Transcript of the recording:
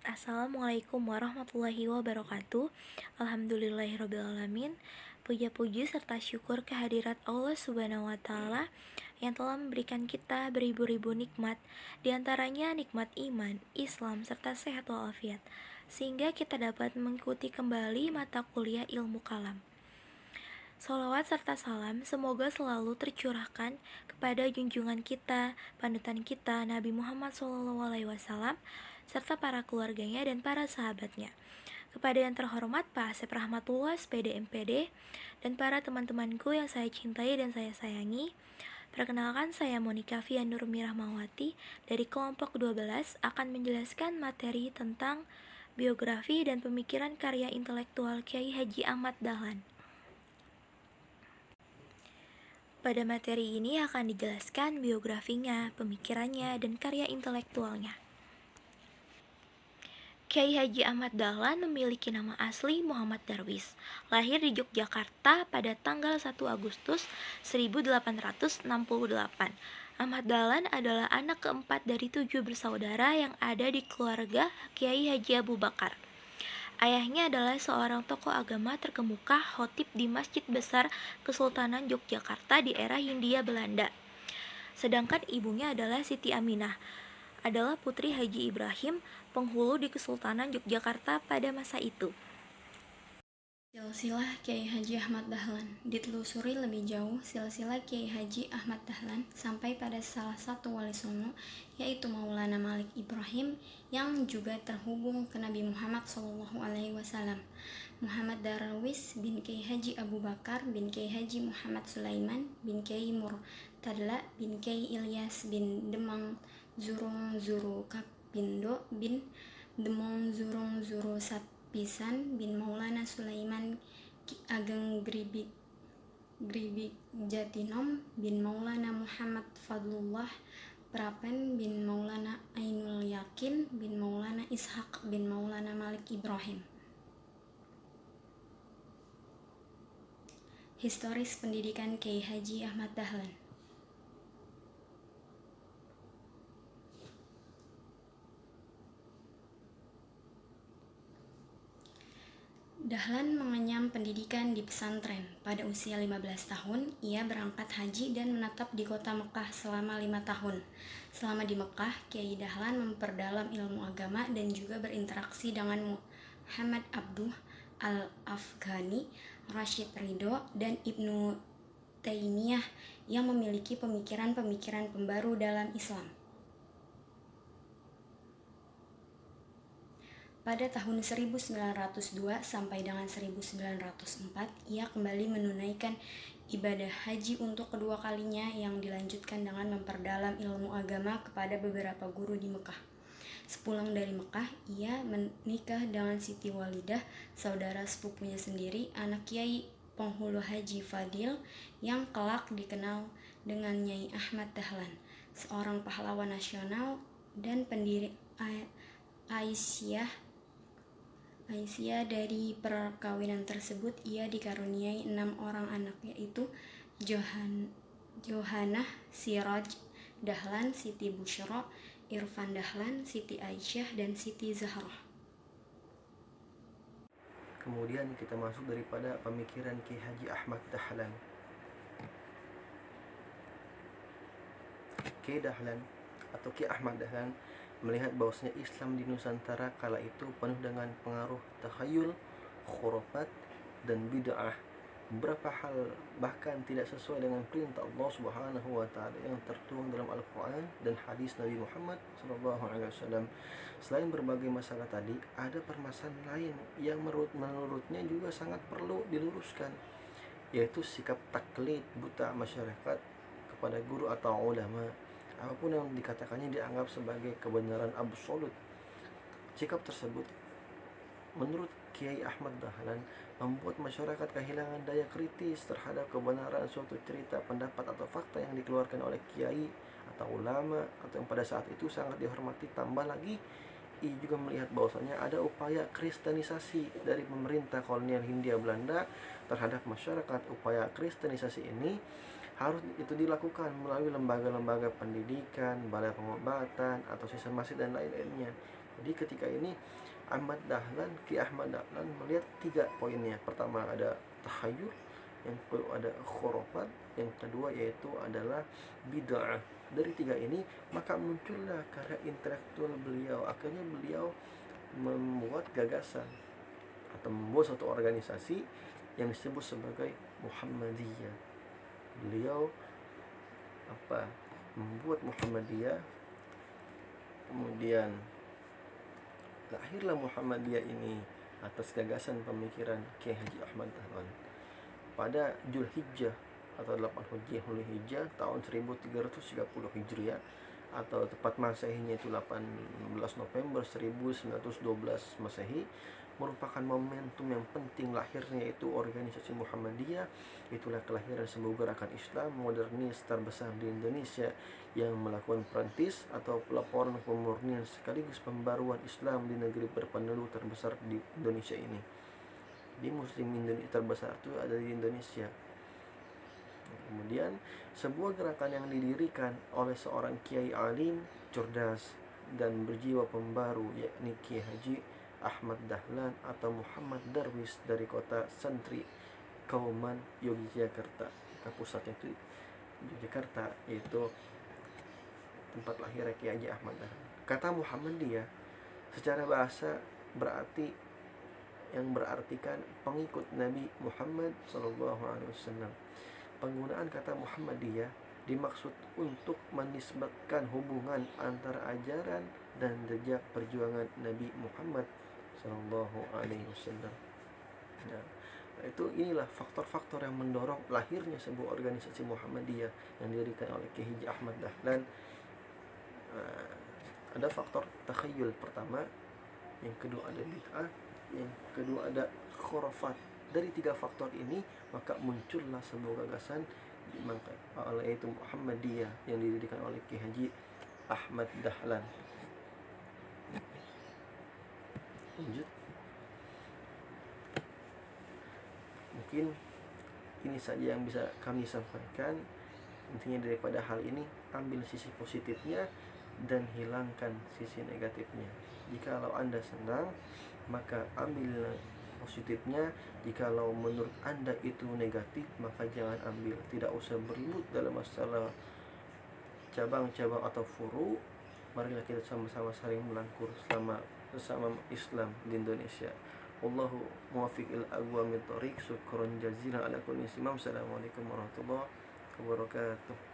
Assalamualaikum warahmatullahi wabarakatuh. Alhamdulillahirrabbilalamin. Puja-puji serta syukur kehadirat Allah Subhanahu wa Ta'ala yang telah memberikan kita beribu-ribu nikmat, diantaranya nikmat iman, Islam, serta sehat walafiat, sehingga kita dapat mengikuti kembali mata kuliah ilmu kalam. Salawat serta salam semoga selalu tercurahkan kepada junjungan kita, panutan kita, Nabi Muhammad SAW, serta para keluarganya dan para sahabatnya. Kepada yang terhormat Pak Asep Rahmatullah, SPD MPD, dan para teman-temanku yang saya cintai dan saya sayangi. Perkenalkan, saya Monika Fian Nurmi Rahmawati dari kelompok 12 akan menjelaskan materi tentang biografi dan pemikiran karya intelektual Kiai Haji Ahmad Dahlan. Pada materi ini akan dijelaskan biografinya, pemikirannya, dan karya intelektualnya. Kiai Haji Ahmad Dahlan memiliki nama asli Muhammad Darwis. Lahir di Yogyakarta pada tanggal 1 Agustus 1868. Ahmad Dahlan adalah anak keempat dari 7 bersaudara yang ada di keluarga Kiai Haji Abu Bakar. Ayahnya adalah seorang tokoh agama terkemuka, khotib di Masjid Besar Kesultanan Yogyakarta di era Hindia Belanda. Sedangkan ibunya adalah Siti Aminah, adalah putri Haji Ibrahim, penghulu di Kesultanan Yogyakarta pada masa itu. Silsilah Kiai Haji Ahmad Dahlan. Ditelusuri lebih jauh, silsilah Kiai Haji Ahmad Dahlan sampai pada salah satu wali songo, yaitu Maulana Malik Ibrahim, yang juga terhubung ke Nabi Muhammad SAW. Muhammad Darwis bin Kiai Haji Abu Bakar bin Kiai Haji Muhammad Sulaiman bin Kiai Murtadla bin Kiai Ilyas bin Demang Zurung Zuru Kapindo bin Demong Zurung Zuru Pisan bin Maulana Sulaiman Ki Ageng Gribik Jatinom bin Maulana Muhammad Fadlullah Prapen bin Maulana Ainul Yakin bin Maulana Ishaq bin Maulana Malik Ibrahim. Historis pendidikan Kiai Haji Ahmad Dahlan. Dahlan mengenyam pendidikan di pesantren. Pada usia 15 tahun, ia berangkat haji dan menetap di kota Mekah selama 5 tahun. Selama di Mekah, Kiai Dahlan memperdalam ilmu agama dan juga berinteraksi dengan Muhammad Abduh Al-Afghani, Rashid Ridho, dan Ibnu Taimiyah yang memiliki pemikiran-pemikiran pembaru dalam Islam. Pada tahun 1902 sampai dengan 1904, ia kembali menunaikan ibadah haji untuk kedua kalinya yang dilanjutkan dengan memperdalam ilmu agama kepada beberapa guru di Mekah. Sepulang dari Mekah, ia menikah dengan Siti Walidah, saudara sepupunya sendiri, anak Kiai penghulu Haji Fadil yang kelak dikenal dengan Nyai Ahmad Dahlan, seorang pahlawan nasional dan pendiri Aisyah. Dari perkawinan tersebut ia dikaruniai 6 orang anak, yaitu Johanah Siraj Dahlan, Siti Busyra, Irfan Dahlan, Siti Aisyah, dan Siti Zahrah. Kemudian kita masuk daripada pemikiran Kiai Haji Ahmad Dahlan. Kiai Dahlan atau Kiai Ahmad Dahlan melihat bahwasanya Islam di Nusantara kala itu penuh dengan pengaruh takhayul, khurafat, dan bid'ah. Beberapa hal bahkan tidak sesuai dengan perintah Allah Subhanahu wa taala yang tertuang dalam Al-Qur'an dan hadis Nabi Muhammad SAW. Selain berbagai masalah tadi, ada permasalahan lain yang menurutnya juga sangat perlu diluruskan, yaitu sikap taklid buta masyarakat kepada guru atau ulama. Apapun yang dikatakannya dianggap sebagai kebenaran absolut. Sikap tersebut menurut Kiai Ahmad Dahlan membuat masyarakat kehilangan daya kritis terhadap kebenaran suatu cerita, pendapat atau fakta yang dikeluarkan oleh kiai atau ulama atau yang pada saat itu sangat dihormati. Tambah lagi, ia juga melihat bahwasanya ada upaya kristenisasi dari pemerintah kolonial Hindia Belanda terhadap masyarakat. Upaya kristenisasi ini harus itu dilakukan melalui lembaga-lembaga pendidikan, balai pengobatan, atau siswa masjid dan lain-lainnya. Jadi ketika ini Ki Ahmad Dahlan melihat 3 poinnya. Pertama ada tahayul, yang kedua ada khurafat, yang kedua yaitu adalah bid'ah. Dari 3 ini maka muncullah karya intelektual beliau. Akhirnya beliau membuat gagasan atau membuat suatu organisasi yang disebut sebagai Muhammadiyah. Beliau membuat Muhammadiyah, kemudian lahirlah Muhammadiyah ini atas gagasan pemikiran Kiai Haji Ahmad Dahlan pada Zulhijjah atau 8 Zulhijjah tahun 1330 Hijriah, atau tepat Masehinya itu 18 November 1912 Masehi, merupakan momentum yang penting lahirnya itu organisasi Muhammadiyah. Itulah kelahiran sebuah gerakan Islam modernis terbesar di Indonesia yang melakukan perintis atau pelaporan pemurnian sekaligus pembaruan Islam di negeri berpenduduk terbesar di Indonesia ini. Di Muslim Indonesia terbesar itu ada di Indonesia. Kemudian sebuah gerakan yang didirikan oleh seorang kiai alim, cerdas dan berjiwa pembaru, yakni Kiai Haji Ahmad Dahlan atau Muhammad Darwis dari kota Santri Kauman Yogyakarta. Pusatnya itu Yogyakarta, yaitu tempat lahir Kiai Haji Ahmad Dahlan. Kata Muhammadiyah secara bahasa berartikan pengikut Nabi Muhammad SAW. Penggunaan kata Muhammadiyah dimaksud untuk menisbatkan hubungan antara ajaran dan jejak perjuangan Nabi Muhammad SAW. Nah, inilah faktor-faktor yang mendorong lahirnya sebuah organisasi Muhammadiyah yang didirikan oleh Kiai Haji Ahmad Dahlan. Ada faktor takhayul pertama, yang kedua ada bid'ah, yang kedua ada khurafat. Dari 3 faktor ini maka muncullah sebuah gagasan yaitu Muhammadiyah yang didirikan oleh Kiai Haji Ahmad Dahlan. Lanjut. Mungkin ini saja yang bisa kami sampaikan. Intinya daripada hal ini, ambil sisi positifnya dan hilangkan sisi negatifnya. Jikalau Anda senang, maka ambil positifnya. Jikalau menurut Anda itu negatif, maka jangan ambil. Tidak usah beribut dalam masalah cabang-cabang atau furu. Marilah kita sama-sama saling melangkur bersama Islam di Indonesia. Wallahu muwaffiq ila aqwamit thoriq. Syukran jazilan ala kulli ismam. Assalamualaikum warahmatullahi wabarakatuh.